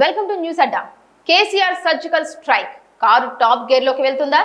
Welcome to news Adda. KCR surgical strike car top gear లోకి వెళ్తుందా?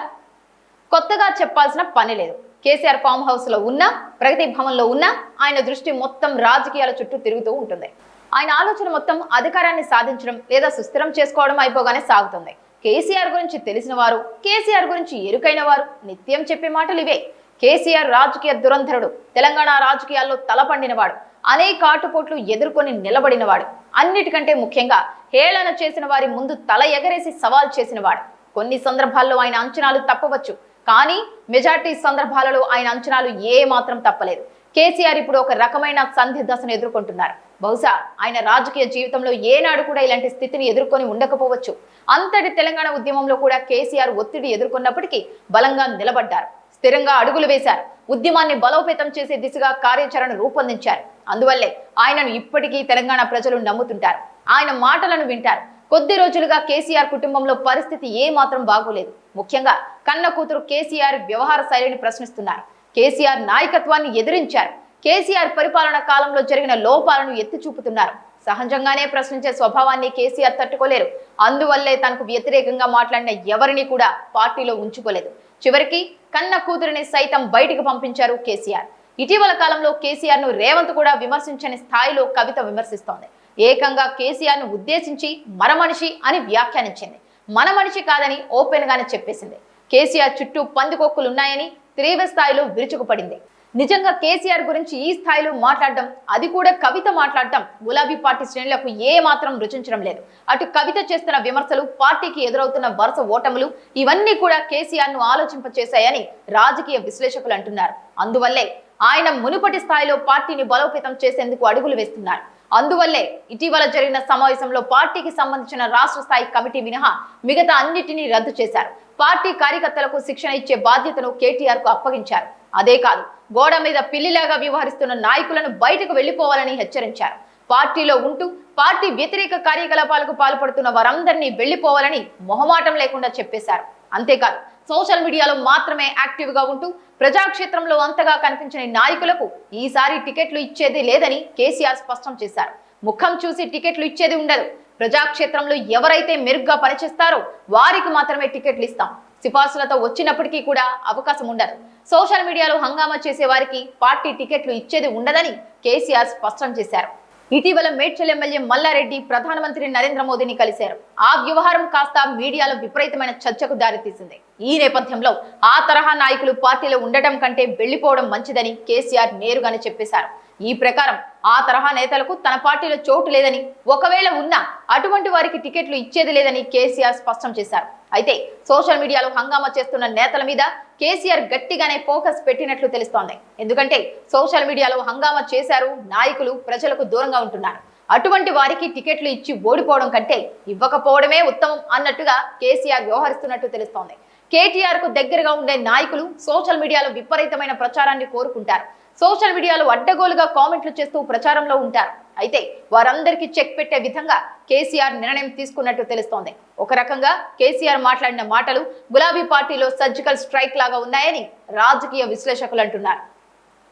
కొత్తగా చెప్పాల్సిన పని లేదు. కేసీఆర్ ఫామ్ హౌస్ లో ఉన్నా, ప్రగతి భవన్ లో ఉన్నా ఆయన దృష్టి మొత్తం రాజకీయాల చుట్టూ తిరుగుతూ ఉంటుంది. ఆయన ఆలోచన మొత్తం అధికారాన్ని సాధించడం లేదా సుస్థిరం చేసుకోవడం అయిపోగానే సాగుతుంది. కేసీఆర్ గురించి తెలిసిన వారు, కేసీఆర్ గురించి ఎరుకైన వారు నిత్యం చెప్పే మాటలు ఇవే. కేసీఆర్ రాజకీయ దురంధరుడు, తెలంగాణ రాజకీయాల్లో తలపండినవాడు, అనేక ఆటుపోట్లు ఎదుర్కొని నిలబడినవాడు, అన్నిటికంటే ముఖ్యంగా హేళన చేసిన వారి ముందు తల ఎగరేసి సవాల్ చేసినవాడు. కొన్ని సందర్భాల్లో ఆయన అంచనాలు తప్పవచ్చు, కానీ మెజార్టీ సందర్భాలలో ఆయన అంచనాలు ఏ మాత్రం తప్పలేదు. కేసీఆర్ ఇప్పుడు ఒక రకమైన సంధి దశను ఎదుర్కొంటున్నారు. బహుశా ఆయన రాజకీయ జీవితంలో ఏనాడు కూడా ఇలాంటి స్థితిని ఎదుర్కొని ఉండకపోవచ్చు. అంతటి తెలంగాణ ఉద్యమంలో కూడా కేసీఆర్ ఒత్తిడి ఎదుర్కొన్నప్పటికీ బలంగా నిలబడ్డారు, స్థిరంగా అడుగులు వేశారు, ఉద్యమాన్ని బలోపేతం చేసే దిశగా కార్యాచరణ రూపొందించారు. అందువల్లే ఆయనను ఇప్పటికీ తెలంగాణ ప్రజలు నమ్ముతుంటారు, ఆయన మాటలను వింటారు. కొద్ది రోజులుగా కేసీఆర్ కుటుంబంలో పరిస్థితి ఏ మాత్రం బాగోలేదు. ముఖ్యంగా కన్న కూతురు కేసీఆర్ వ్యవహార శైలిని ప్రశ్నిస్తున్నారు, కేసీఆర్ నాయకత్వాన్ని ఎదిరించారు, కేసీఆర్ పరిపాలన కాలంలో జరిగిన లోపాలను ఎత్తి చూపుతున్నారు. సహజంగానే ప్రశ్నించే స్వభావాన్ని కేసీఆర్ తట్టుకోలేరు. అందువల్లే తనకు వ్యతిరేకంగా మాట్లాడిన ఎవరిని కూడా పార్టీలో ఉంచుకోలేదు. చివరికి కన్న కూతురిని సైతం బయటికి పంపించారు కేసీఆర్. ఇటీవల కాలంలో కేసీఆర్ ను రేవంత్ కూడా విమర్శించని స్థాయిలో కవిత విమర్శిస్తోంది. ఏకంగా కేసీఆర్ ను ఉద్దేశించి మన మనిషి అని వ్యాఖ్యానించింది. మన మనిషి కాదని ఓపెన్ గానే చెప్పేసింది. కేసీఆర్ చుట్టూ పందికొక్కులున్నాయని తీవ్ర స్థాయిలో విరుచుకుపడింది. నిజంగా కేసీఆర్ గురించి ఈ స్థాయిలో మాట్లాడడం, అది కూడా కవిత మాట్లాడటం గులాబీ పార్టీ శ్రేణులకు ఏ మాత్రం రుచించడం లేదు. అటు కవిత చేస్తున్న విమర్శలు, పార్టీకి ఎదురవుతున్న వరుస ఓటములు ఇవన్నీ కూడా కేసీఆర్ ను ఆలోచింపచేశాయని రాజకీయ విశ్లేషకులు అంటున్నారు. అందువల్లే ఆయన మునుపటి స్థాయిలో పార్టీని బలోపేతం చేసేందుకు అడుగులు వేస్తున్నారు. అందువల్లే ఇటీవల జరిగిన సమావేశంలో పార్టీకి సంబంధించిన రాష్ట్ర స్థాయి కమిటీ మినహా మిగతా అన్నిటినీ రద్దు చేశారు. పార్టీ కార్యకర్తలకు శిక్షణ ఇచ్చే బాధ్యతను కేటీఆర్ కు అప్పగించారు. అదే కాదు, గోడ మీద పిల్లిలాగా వ్యవహరిస్తున్న నాయకులను బయటకు వెళ్లిపోవాలని హెచ్చరించారు. పార్టీలో ఉంటూ పార్టీ వ్యతిరేక కార్యకలాపాలకు పాల్పడుతున్న వారందరినీ వెళ్లిపోవాలని మొహమాటం లేకుండా చెప్పేశారు. అంతేకాదు, సోషల్ మీడియాలో మాత్రమే యాక్టివ్ గా ఉంటూ ప్రజాక్షేత్రంలో అంతగా కనిపించని నాయకులకు ఈసారి టికెట్లు ఇచ్చేది లేదని కేసీఆర్ స్పష్టం చేశారు. ముఖం చూసి టికెట్లు ఇచ్చేది ఉండదు. ప్రజాక్షేత్రంలో ఎవరైతే మెరుగ్గా పనిచేస్తారో వారికి మాత్రమే టికెట్లు ఇస్తాం. సిఫార్సులతో వచ్చినప్పటికీ కూడా అవకాశం ఉండదు. సోషల్ మీడియాలో హంగామా చేసే వారికి పార్టీ టికెట్లు ఇచ్చేది ఉండదని కేసీఆర్ స్పష్టం చేశారు. ఇటీవల మేడ్చల్ ఎమ్మెల్యే మల్లారెడ్డి ప్రధానమంత్రి నరేంద్ర మోదీని కలిశారు. ఆ వ్యవహారం కాస్త మీడియాలో విపరీతమైన చర్చకు దారితీసింది. ఈ నేపథ్యంలో ఆ తరహా నాయకులు పార్టీలో ఉండటం కంటే వెళ్లిపోవడం మంచిదని కేసీఆర్ నేరుగానే చెప్పేశారు. ఈ ప్రకారం ఆ తరహా నేతలకు తన పార్టీలో చోటు లేదని, ఒకవేళ ఉన్నా అటువంటి వారికి టికెట్లు ఇచ్చేది లేదని కేసీఆర్ స్పష్టం చేశారు. అయితే సోషల్ మీడియాలో హంగామా చేస్తున్న నేతల మీద కేసీఆర్ గట్టిగానే ఫోకస్ పెట్టినట్లు తెలుస్తోంది. ఎందుకంటే సోషల్ మీడియాలో హంగామా చేశారు, నాయకులు ప్రజలకు దూరంగా ఉంటున్నారు. అటువంటి వారికి టికెట్లు ఇచ్చి ఓడిపోవడం కంటే ఇవ్వకపోవడమే ఉత్తమం అన్నట్టుగా కేసీఆర్ వ్యవహరిస్తున్నట్టు తెలుస్తోంది. కేటీఆర్ కు దగ్గరగా ఉండే నాయకులు సోషల్ మీడియాలో విపరీతమైన ప్రచారాన్ని కోరుకుంటారు. సోషల్ మీడియాలో అడ్డగోలుగా కామెంట్లు చేస్తూ ప్రచారంలో ఉంటారు. అయితే వారందరికీ చెక్ పెట్టే విధంగా కేసీఆర్ నిర్ణయం తీసుకున్నట్టు తెలుస్తోంది. ఒక రకంగా కేసీఆర్ మాట్లాడిన మాటలు గులాబీ పార్టీలో సర్జికల్ స్ట్రైక్ లాగా ఉన్నాయని రాజకీయ విశ్లేషకులు అంటున్నారు.